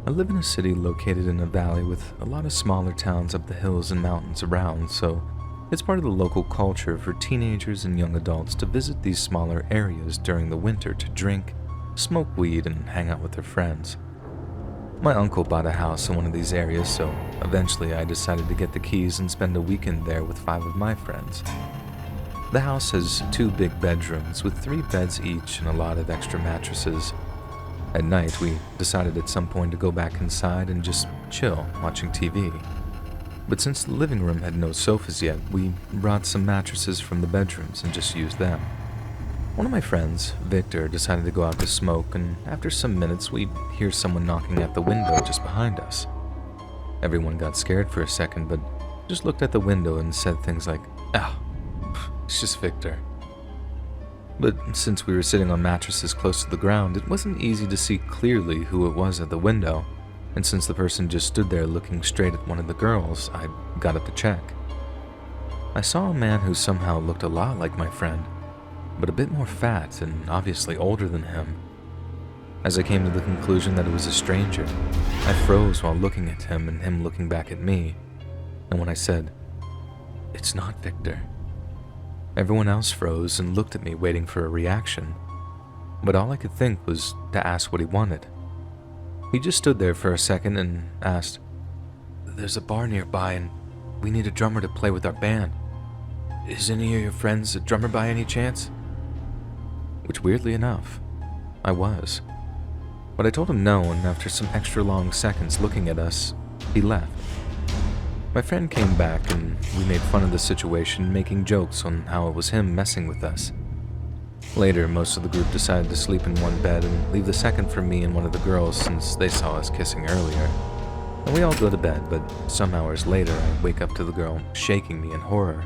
I live in a city located in a valley with a lot of smaller towns up the hills and mountains around, so it's part of the local culture for teenagers and young adults to visit these smaller areas during the winter to drink, smoke weed, and hang out with their friends. My uncle bought a house in one of these areas, so eventually I decided to get the keys and spend a weekend there with 5 of my friends. The house has 2 big bedrooms with 3 beds each and a lot of extra mattresses. At night, we decided at some point to go back inside and just chill, watching TV. But since the living room had no sofas yet, we brought some mattresses from the bedrooms and just used them. One of my friends, Victor, decided to go out to smoke, and after some minutes, we hear someone knocking at the window just behind us. Everyone got scared for a second, but just looked at the window and said things like, "Ah, it's just Victor." But since we were sitting on mattresses close to the ground, it wasn't easy to see clearly who it was at the window, and since the person just stood there looking straight at one of the girls, I got up to check. I saw a man who somehow looked a lot like my friend, but a bit more fat and obviously older than him. As I came to the conclusion that it was a stranger, I froze while looking at him and him looking back at me, and when I said, "It's not Victor," everyone else froze and looked at me waiting for a reaction, but all I could think was to ask what he wanted. He just stood there for a second and asked, "There's a bar nearby and we need a drummer to play with our band. Is any of your friends a drummer by any chance?" Which, weirdly enough, I was. But I told him no, and after some extra long seconds looking at us, he left. My friend came back and we made fun of the situation, making jokes on how it was him messing with us. Later, most of the group decided to sleep in one bed and leave the second for me and one of the girls since they saw us kissing earlier. And we all go to bed, but some hours later I wake up to the girl shaking me in horror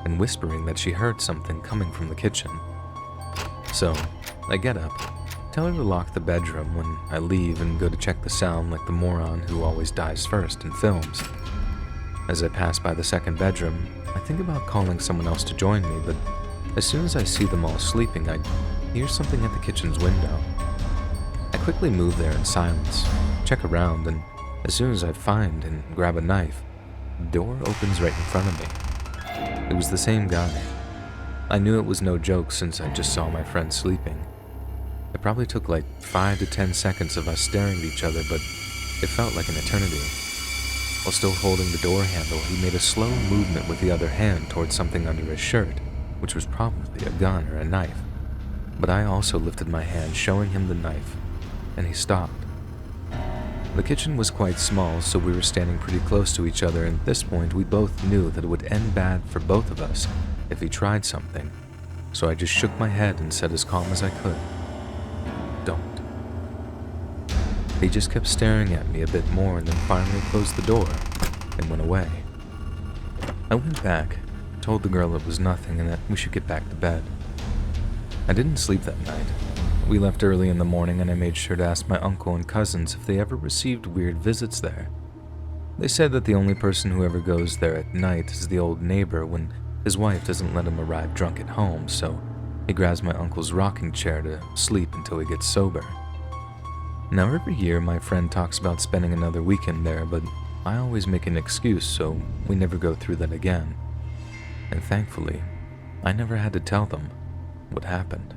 and whispering that she heard something coming from the kitchen. So, I get up, tell her to lock the bedroom when I leave and go to check the sound like the moron who always dies first in films. As I pass by the second bedroom, I think about calling someone else to join me, but as soon as I see them all sleeping, I hear something at the kitchen's window. I quickly move there in silence, check around, and as soon as I find and grab a knife, the door opens right in front of me. It was the same guy. I knew it was no joke since I just saw my friend sleeping. It probably took like 5 to 10 seconds of us staring at each other, but it felt like an eternity. While still holding the door handle, he made a slow movement with the other hand towards something under his shirt, which was probably a gun or a knife. But I also lifted my hand, showing him the knife, and he stopped. The kitchen was quite small, so we were standing pretty close to each other, and at this point we both knew that it would end bad for both of us if he tried something, so I just shook my head and said as calm as I could, "Don't." He just kept staring at me a bit more and then finally closed the door and went away. I went back, told the girl it was nothing and that we should get back to bed. I didn't sleep that night. We left early in the morning and I made sure to ask my uncle and cousins if they ever received weird visits there. They said that the only person who ever goes there at night is the old neighbor when his wife doesn't let him arrive drunk at home, so he grabs my uncle's rocking chair to sleep until he gets sober. Now every year my friend talks about spending another weekend there, but I always make an excuse, so we never go through that again. And thankfully, I never had to tell them what happened.